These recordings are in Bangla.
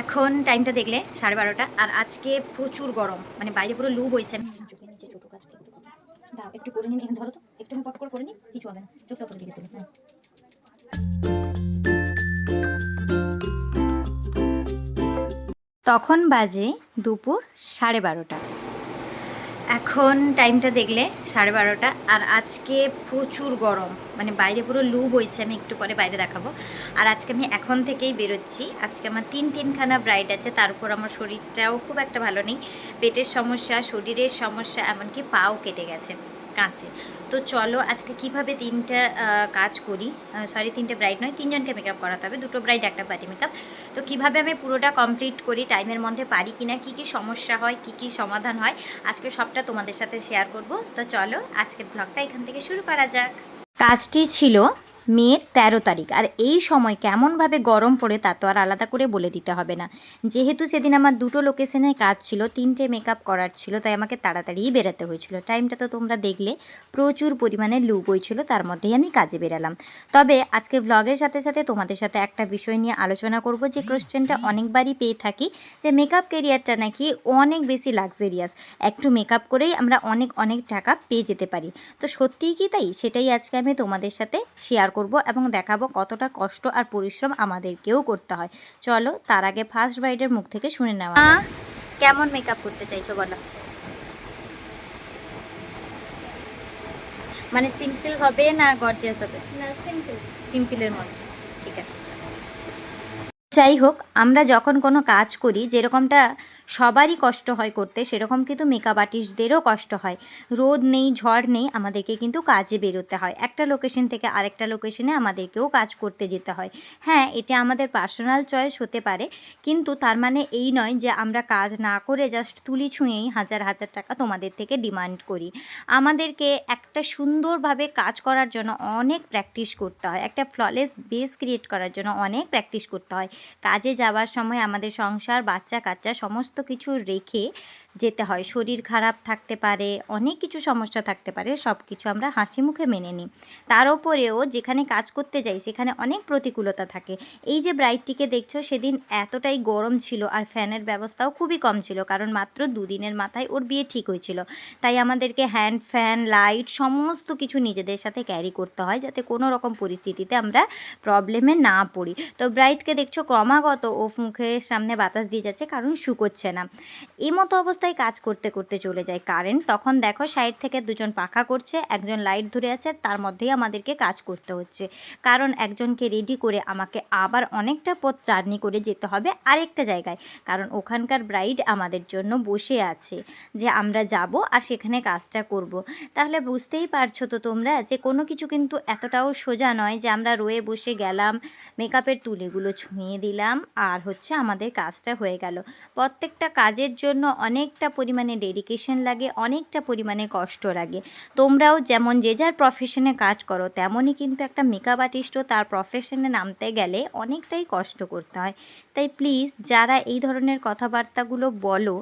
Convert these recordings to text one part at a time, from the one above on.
এখন টাইমটা দেখলে 12:30 আর আজকে প্রচুর গরম, মানে বাইরে পুরো লু বইছে। আমি চোখের নিচে ছোট কাজ একটু করবো। দাঁড়াও একটু করে নিন, এখানে ধরো তো, একটু আমি পট করে নিই, কিছু হবে না, চোখটা করে দিকে তুলি। হ্যাঁ, তখন বাজে দুপুর 12:30। এখন টাইমটা দেখলে 12:30 আর আজকে প্রচুর গরম, মানে বাইরে পুরো লু বইছে। আমি একটু পরে বাইরে দেখাবো। আর আজকে আমি এখন থেকেই বেরোচ্ছি। আজকে আমার তিনখানা ব্রাইড আছে, তার উপর আমার শরীরটাও খুব একটা ভালো নেই। পেটের সমস্যা, শরীরের সমস্যা, এমনকি পাও কেটে গেছে কাঁচে। তো চলো আজকে কিভাবে তিনটা কাজ করি, সরি তিনটে ব্রাইড নয়, তিনজনকে মেকআপ করাতে হবে, দুটো ব্রাইড একটা পার্টি মেকআপ। তো কিভাবে আমি পুরোটা কমপ্লিট করি, টাইমের মধ্যে পারি কিনা, কি কি সমস্যা হয়, কি কি সমাধান হয়, আজকে সবটা তোমাদের সাথে শেয়ার করব। তো চলো আজকের ব্লগটা এখান থেকে শুরু করা যাক। কাজটি ছিল মের 13 তারিখ, আর এই সময় কেমনভাবে গরম পড়ে তা তো আর আলাদা করে বলে দিতে হবে না। যেহেতু সেদিন আমার দুটো লোকেশনে কাজ ছিল, তিনটে মেকআপ করার ছিল, তাই আমাকে তাড়াতাড়িই বেরোতে হয়েছিল। টাইমটা তো তোমরা দেখলে, প্রচুর পরিমাণে লু বইছিল, তার মধ্যেই আমি কাজে বেরালাম। তবে আজকে ভ্লগের সাথে সাথে তোমাদের সাথে একটা বিষয় নিয়ে আলোচনা করব, যে কোশ্চেনটা অনেকবারই পেয়ে থাকি, যে মেকআপ কেরিয়ারটা নাকি অনেক বেশি লাক্সারিয়াস, একটু মেকআপ করেই আমরা অনেক অনেক টাকা পেয়ে যেতে পারি। তো সত্যিই কি তাই? সেটাই আজকে আমি তোমাদের সাথে শেয়ার করব এবং দেখাবো কতটা কষ্ট আর পরিশ্রম আমাদেরকেও করতে হয়। চলো তার আগে ফার্স্ট ব্রাইডের মুখ থেকে শুনে নেওয়া যাক। কেমন মেকআপ করতে চাইছো বলো? মানে সিম্পল হবে না গর্জিয়াস হবে? না, সিম্পল। সিম্পলের মধ্যে ঠিক আছে। যাই হোক, আমরা যখন কোনো কাজ করি, যেরকমটা সবারই কষ্ট হয় করতে, সেরকম কিন্তু মেকআপ আর্টিস্টদেরও কষ্ট হয়। রোদ নেই, ঝড় নেই, আমাদেরকে কিন্তু কাজে বেরোতে হয়। একটা লোকেশন থেকে আরেকটা লোকেশনে আমাদেরকেও কাজ করতে যেতে হয়। হ্যাঁ, এটা আমাদের পার্সোনাল চয়েস হতে পারে, কিন্তু তার মানে এই নয় যে আমরা কাজ না করে জাস্ট তুলি ছুঁয়েই হাজার হাজার টাকা তোমাদের থেকে ডিমান্ড করি। আমাদেরকে একটা সুন্দরভাবে কাজ করার জন্য অনেক প্র্যাকটিস করতে হয়, একটা ফ্ললেস বেস ক্রিয়েট করার জন্য অনেক প্র্যাকটিস করতে হয়। কাজে যাওয়ার সময় আমাদের সংসার, বাচ্চা কাচ্চা সমস্ত কিছু রেখে যেতে হয়। শরীর খারাপ থাকতে পারে, অনেক কিছু সমস্যা থাকতে পারে, সব কিছু আমরা হাসি মুখে মেনে নিই। তার ওপরেও যেখানে কাজ করতে যাই সেখানে অনেক প্রতিকূলতা থাকে। এই যে ব্রাইডটিকে দেখছো, সেদিন এতটাই গরম ছিল আর ফ্যানের ব্যবস্থাও খুবই কম ছিল, কারণ মাত্র দুদিনের মাথায় ওর বিয়ে ঠিক হয়েছিল। তাই আমাদেরকে হ্যান্ড ফ্যান, লাইট সমস্ত কিছু নিজেদের সাথে ক্যারি করতে হয়, যাতে কোনো রকম পরিস্থিতিতে আমরা প্রবলেমে না পড়ি। তো ব্রাইডকে দেখছো ক্রমাগত ও মুখের সামনে বাতাস দিয়ে যাচ্ছে, কারণ শুকোচ্ছে না। এই মতো অবস্থায় কাজ করতে করতে চলে যায় কারেন্ট, তখন দেখো সাইড থেকে দুজন পাখা করছে, একজন লাইট ধরে আছে, আর তার মধ্যেই আমাদেরকে কাজ করতে হচ্ছে। কারণ একজনকে রেডি করে আমাকে আবার অনেকটা পথ জার্নি করে যেতে হবে আরেকটা জায়গায়, কারণ ওখানকার ব্রাইড আমাদের জন্য বসে আছে যে আমরা যাব আর সেখানে কাজটা করব। তাহলে বুঝতেই পারছো তো তোমরা, যে কোনো কিছু কিন্তু এতটাও সোজা নয় যে আমরা রয়ে বসে গেলাম, মেকআপের তুলিগুলো ছুঁয়ে দিলাম আর হচ্ছে আমাদের কাজটা হয়ে গেল। প্রত্যেকটা কাজের জন্য অনেকটা পরিমাণে ডেডিকেশন লাগে, অনেকটা পরিমাণে কষ্ট লাগে। তোমরাও যেমন যে যার প্রফেশনে কাজ করো, তেমনই কিন্তু একটা মেকআপ আর্টিস্টও তার প্রফেশনে নামতে গেলে অনেকটাই কষ্ট করতে হয়। তাই প্লিজ যারা এই ধরনের কথাবার্তাগুলো বলো,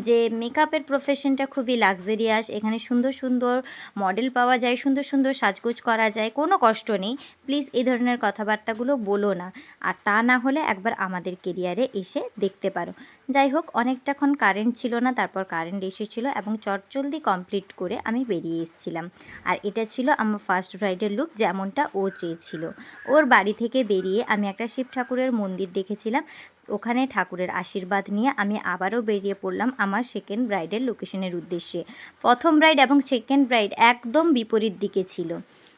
যে মেকআপের প্রফেশনটা খুবই লাক্সারিয়াস, এখানে সুন্দর সুন্দর মডেল পাওয়া যায়, সুন্দর সুন্দর সাজগোজ করা যায়, কোনো কষ্ট নেই, প্লিজ এই ধরনের কথাবার্তাগুলো বলো না। আর তা না হলে একবার আমাদের কেরিয়ারে এসে দেখতে পারো। যাই হোক, অনেকটাক্ষণ কারেন্ট ছিল না, তারপর কারেন্ট এসেছিলো এবং চটজলদি কমপ্লিট করে আমি বেরিয়ে এসেছিলাম। আর এটা ছিল আমার ফার্স্ট ব্রাইডের লুক, যেমনটা ও চেয়েছিল। ওর বাড়ি থেকে বেরিয়ে আমি একটা শিব ঠাকুরের মন্দির দেখেছিলাম, ওখানে ঠাকুরের আশীর্বাদ নিয়ে আমি আবারও বেরিয়ে পড়লাম আমার সেকেন্ড ব্রাইডের লোকেশনের উদ্দেশ্যে। প্রথম ব্রাইড এবং সেকেন্ড ব্রাইড একদম বিপরীত দিকে ছিল,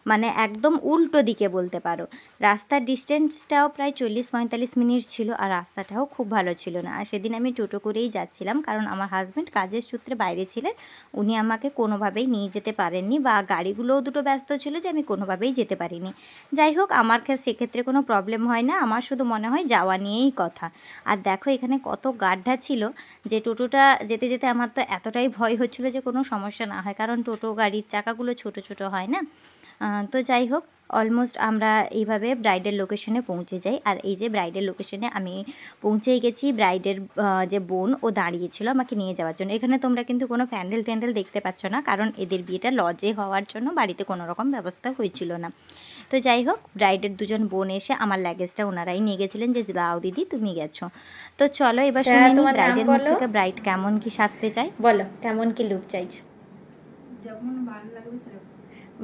মানে একদম উল্টো দিকে বলতে পারো। রাস্তার ডিস্টেন্সটাও প্রায় 40-45 মিনিট ছিল, আর রাস্তাটাও খুব ভালো ছিল না। আর সেদিন আমি টোটো করেই যাচ্ছিলাম, কারণ আমার হাজব্যান্ড কাজের সূত্রে বাইরে ছিলেন, উনি আমাকে কোনোভাবেই নিয়ে যেতে পারেননি, বা গাড়িগুলোও দুটো ব্যস্ত ছিল যে আমি কোনোভাবেই যেতে পারিনি। যাই হোক, আমার সেক্ষেত্রে কোনো প্রবলেম হয় না, আমার শুধু মনে হয় যাওয়া নিয়েই কথা। আর দেখো এখানে কত গাড্ডা ছিল, যে টোটোটা যেতে যেতে আমার তো এতটাই ভয় হচ্ছিল যে কোনো সমস্যা না হয়, কারণ টোটো গাড়ির চাকাগুলো ছোট ছোট হয় না। তো যাই হোক, অলমোস্ট আমরা এইভাবে ব্রাইডের লোকেশনে পৌঁছে যাই। আর এই যে ব্রাইডের লোকেশনে আমি পৌঁছেই গেছি, ব্রাইডের যে বোন ও দাঁড়িয়েছিল আমাকে নিয়ে যাওয়ার জন্য। এখানে তোমরা কিন্তু কোনো প্যান্ডেল ট্যান্ডেল দেখতে পাচ্ছ না, কারণ এদের বিয়েটা লজে হওয়ার জন্য বাড়িতে কোনো রকম ব্যবস্থা হয়েছিল না। তো যাই হোক, ব্রাইডের দুজন বোন এসে আমার লাগেজটা ওনারাই নিয়ে গেছিলেন, যে দাও দিদি তুমি গেছো। তো চলো এবার শুনে নিই ব্রাইডের মুখ থেকে ব্রাইড কেমন কি সাজতে চাই। বলো কেমন কি লুক চাইছো? যেমন ভালো লাগবে সেরকম।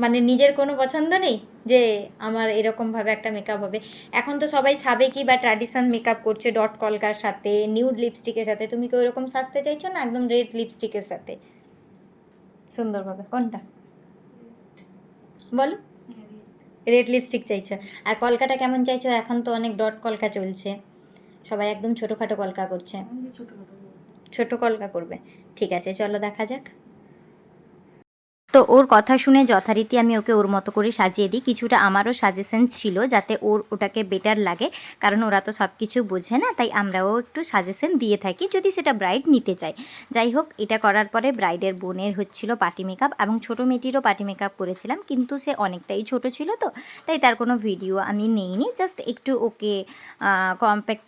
মানে নিজের কোনো পছন্দ নেই যে আমার এরকমভাবে একটা মেকআপ হবে? এখন তো সবাই সাবেকি বা ট্র্যাডিশনাল মেকআপ করছে, ডট কলকার সাথে, নিউড লিপস্টিকের সাথে। তুমি কি ওরকম সাজতে চাইছো না একদম রেড লিপস্টিকের সাথে সুন্দরভাবে? কোনটা বলো? রেড লিপস্টিক চাইছো। আর কলকাটা কেমন চাইছো? এখন তো অনেক ডট কলকা চলছে, সবাই একদম ছোটোখাটো কলকা করছে। ছোট কলকা করবে, ঠিক আছে চলো দেখা যাক। তো ওর কথা শুনে যথারীতি আমি ওকে ওর মতো করে সাজিয়ে দিই। কিছুটা আমারও সাজেশন ছিল যাতে ওর ওটাকে বেটার লাগে, কারণ ওরা তো সব কিছু বোঝে না, তাই আমরাও একটু সাজেশন দিয়ে থাকি যদি সেটা ব্রাইড নিতে চায়। যাই হোক, এটা করার পরে ব্রাইডের বোনের হচ্ছিল পার্টি মেকআপ, এবং ছোটো মেয়েটিরও পার্টি মেকআপ করেছিলাম, কিন্তু সে অনেকটাই ছোট ছিল, তো তাই তার কোনো ভিডিও আমি নেইনি, জাস্ট একটু ওকে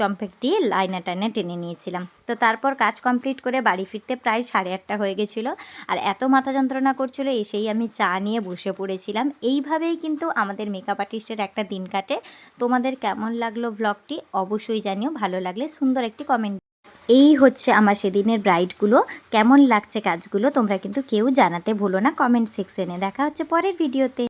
টম্প্যাক্ট দিয়ে লাইনা টাইনা টেনে নিয়েছিলাম। তো তারপর কাজ কমপ্লিট করে বাড়ি ফিরতে প্রায় 8:30 হয়ে গেছিলো, আর এত মাথা যন্ত্রণা করছিল, এসেই আমি চা নিয়ে বসে পড়েছিলাম। এইভাবেই কিন্তু আমাদের মেকআপ আর্টিস্টের একটা দিন কাটে। তোমাদের কেমন লাগলো ব্লগটি অবশ্যই জানিও, ভালো লাগলে সুন্দর একটি কমেন্ট। এই হচ্ছে আমার সেদিনের ব্রাইডগুলো, কেমন লাগছে কাজগুলো তোমরা কিন্তু কেউ জানাতে ভুলো না কমেন্ট সেকশনে। দেখা হচ্ছে পরের ভিডিওতে।